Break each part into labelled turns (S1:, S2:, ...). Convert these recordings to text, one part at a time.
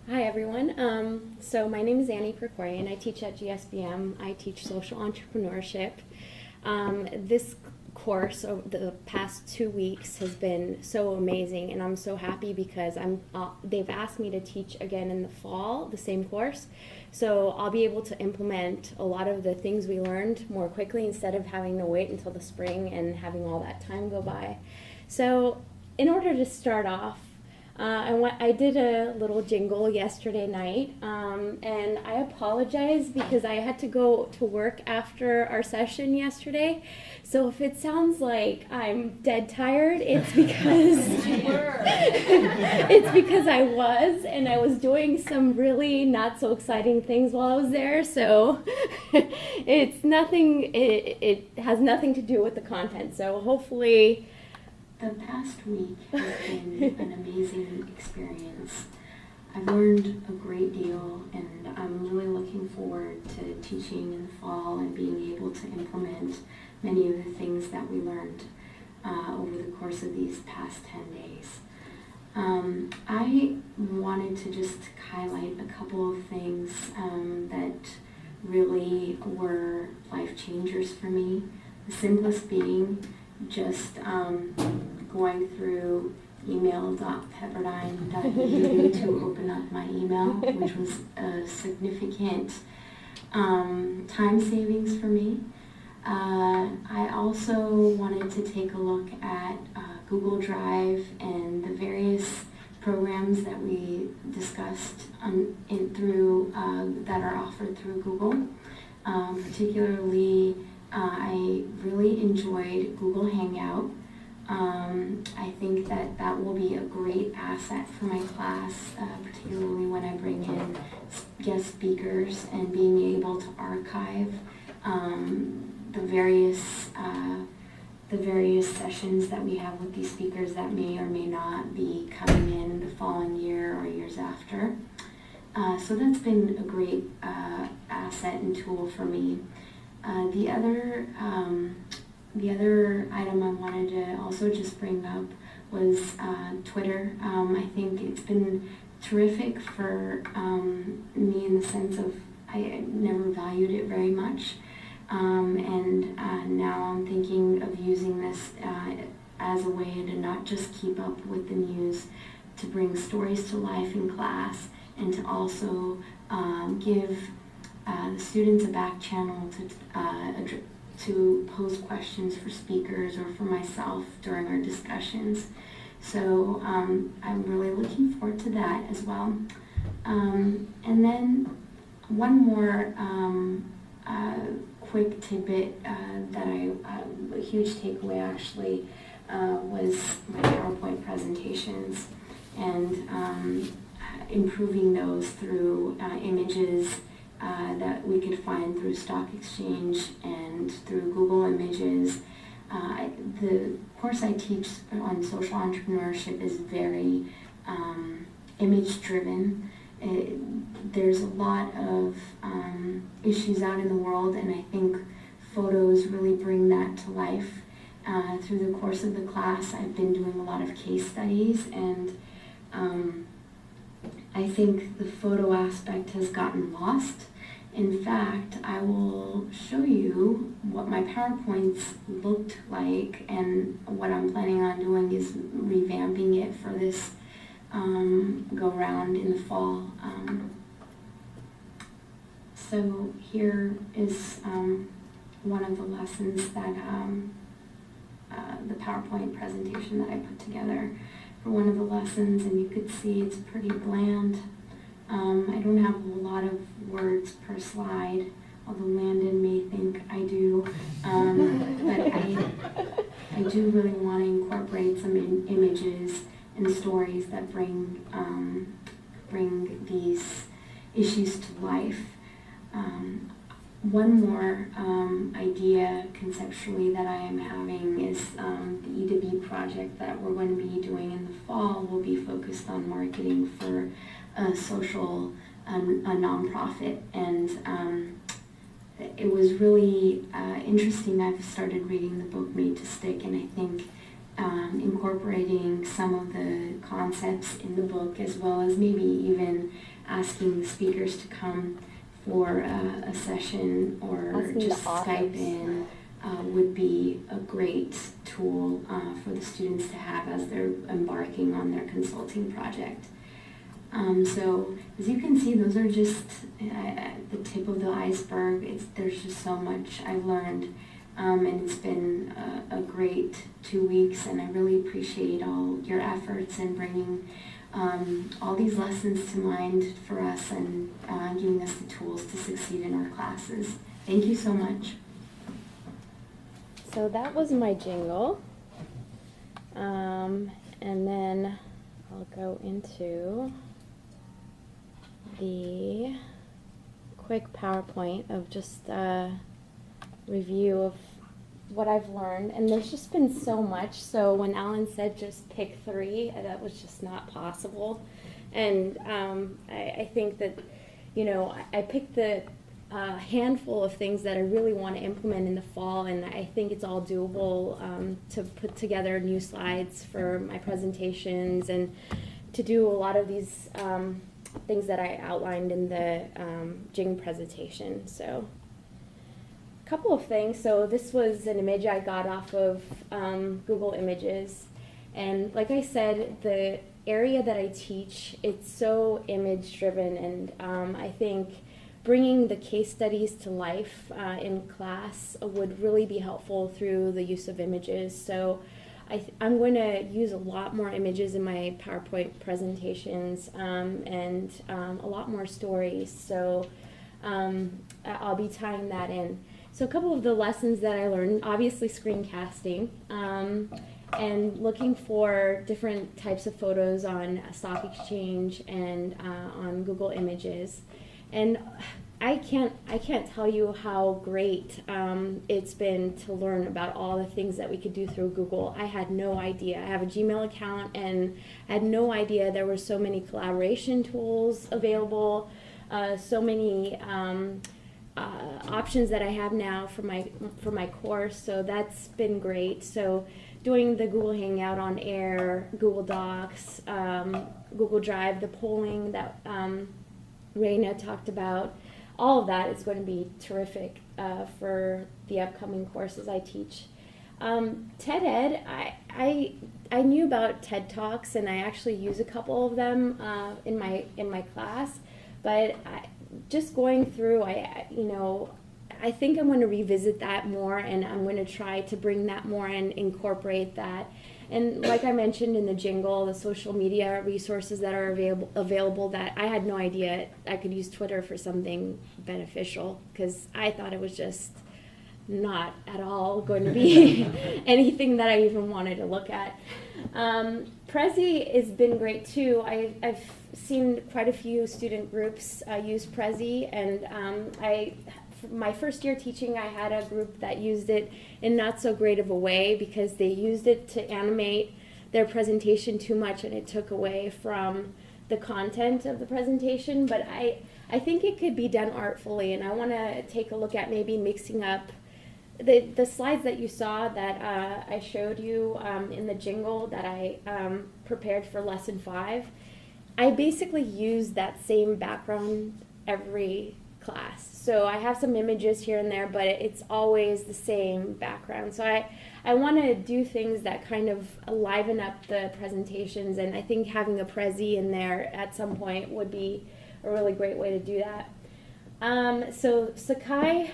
S1: Hi everyone. So my name is Annie Krikorian. I teach at GSBM. I teach social entrepreneurship. This course over the past 2 weeks has been so amazing, and I'm so happy because they've asked me to teach again in the fall the same course. So I'll be able to implement a lot of the things we learned more quickly instead of having to wait until the spring and having all that time go by. So in order to start off, I did a little jingle yesterday night, and I apologize because I had to go to work after our session yesterday. So if it sounds like I'm dead tired, it's because it's because and I was doing some really not so exciting things while I was there. So it's nothing. It has nothing to do with the content. So hopefully.
S2: The past week has been an amazing experience. I've learned a great deal, and I'm really looking forward to teaching in the fall and being able to implement many of the things that we learned over the course of these past 10 days. I wanted to just highlight a couple of things that really were life changers for me. The simplest being just going through email.pepperdine.edu to open up my email, which was a significant time savings for me. I also wanted to take a look at Google Drive and the various programs that we discussed that are offered through Google. Particularly, I really enjoyed Google Hangout. I think that will be a great asset for my class, particularly when I bring in guest speakers and being able to archive the various sessions that we have with these speakers that may or may not be coming in the following year or years after. So that's been a great asset and tool for me. The other item I wanted to also just bring up was Twitter. I think it's been terrific for me in the sense of I never valued it very much. And now I'm thinking of using this as a way to not just keep up with the news, to bring stories to life in class, and to also give the students a back channel to pose questions for speakers or for myself during our discussions. So I'm really looking forward to that as well. And then one more quick tidbit that a huge takeaway actually was my PowerPoint presentations and improving those through images that we could find through Stock Exchange and through Google Images. The course I teach on social entrepreneurship is very image-driven. There's a lot of issues out in the world, and I think photos really bring that to life. Through the course of the class, I've been doing a lot of case studies, and I think the photo aspect has gotten lost. In fact, I will show you what my PowerPoints looked like, and what I'm planning on doing is revamping it for this go-round in the fall. So here is one of the lessons that the PowerPoint presentation that I put together for one of the lessons, and you could see it's pretty bland. I don't have a lot of words per slide, although Landon may think I do. But I do really want to incorporate some images and stories that bring these issues to life. One more idea conceptually that I am having is the E2B project that we're going to be doing in the fall will be focused on marketing for a nonprofit, and it was really interesting. I've started reading the book Made to Stick, and I think incorporating some of the concepts in the book, as well as maybe even asking the speakers to come for a session or
S1: Asking
S2: just
S1: the authors.
S2: Skype in would be a great tool for the students to have as they're embarking on their consulting project. So as you can see, those are just the tip of the iceberg. There's just so much I've learned, and it's been a great 2 weeks, and I really appreciate all your efforts in bringing all these lessons to mind for us and giving us the tools to succeed in our classes. Thank you so much.
S1: So that was my jingle. And then I'll go into the quick PowerPoint of just a review of what I've learned. And there's just been so much. So when Alan said just pick 3, that was just not possible. And I think that, I picked the handful of things that I really want to implement in the fall, and I think it's all doable to put together new slides for my presentations and to do a lot of these things that I outlined in the Jing presentation. So a couple of things. So this was an image I got off of Google Images, and like I said, the area that I teach, it's so image driven, and I think bringing the case studies to life in class would really be helpful through the use of images. So I'm going to use a lot more images in my PowerPoint presentations and a lot more stories. So I'll be tying that in. So a couple of the lessons that I learned, obviously screencasting, and looking for different types of photos on Stock Exchange and on Google Images. And I can't tell you how great it's been to learn about all the things that we could do through Google. I had no idea. I have a Gmail account and I had no idea there were so many collaboration tools available, so many options that I have now for my course. So that's been great. So doing the Google Hangout on Air, Google Docs, Google Drive, the polling that Raina talked about, all of that is going to be terrific for the upcoming courses I teach. TED Ed, I knew about TED Talks, and I actually use a couple of them in my class, but just going through, I think I'm going to revisit that more, and I'm going to try to bring that more and incorporate that. And like I mentioned in the jingle, the social media resources that are available that I had no idea I could use Twitter for something beneficial, because I thought it was just not at all going to be anything that I even wanted to look at. Prezi has been great too. I've seen quite a few student groups use Prezi, and my first year teaching, I had a group that used it in not so great of a way because they used it to animate their presentation too much, and it took away from the content of the presentation. But I think it could be done artfully, and I want to take a look at maybe mixing up the slides that you saw that I showed you in the jingle that I prepared for lesson 5. I basically use that same background every class. So I have some images here and there, but it's always the same background. So I want to do things that kind of liven up the presentations, and I think having a Prezi in there at some point would be a really great way to do that. So Sakai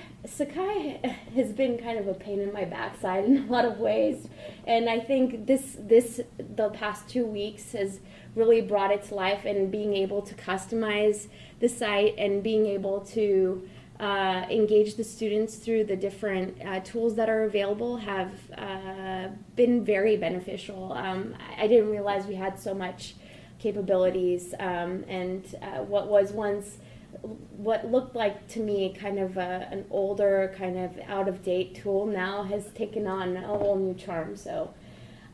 S1: has been kind of a pain in my backside in a lot of ways, and I think the past 2 weeks has really brought it to life, and being able to customize the site and being able to engage the students through the different tools that are available have been very beneficial. I didn't realize we had so much capabilities, and what looked like to me kind of an older, kind of out of date tool now has taken on a whole new charm. So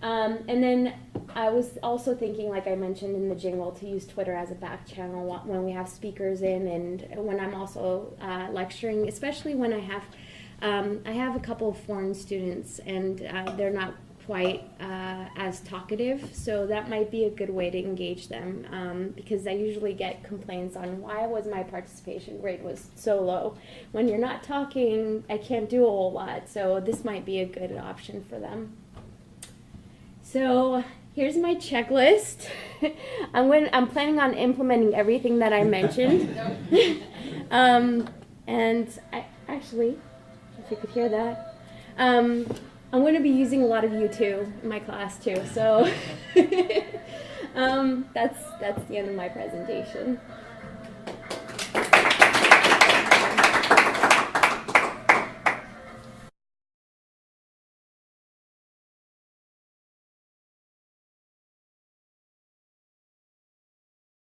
S1: and then I was also thinking, like I mentioned in the jingle, to use Twitter as a back channel when we have speakers in, and when I'm also lecturing, especially when I have a couple of foreign students, and they're not quite as talkative, so that might be a good way to engage them, because I usually get complaints on why was my participation rate was so low. When you're not talking, I can't do a whole lot, so this might be a good option for them. So here's my checklist. I'm planning on implementing everything that I mentioned. And I actually, if you could hear that, I'm going to be using a lot of you too in my class too. So that's the end of my presentation.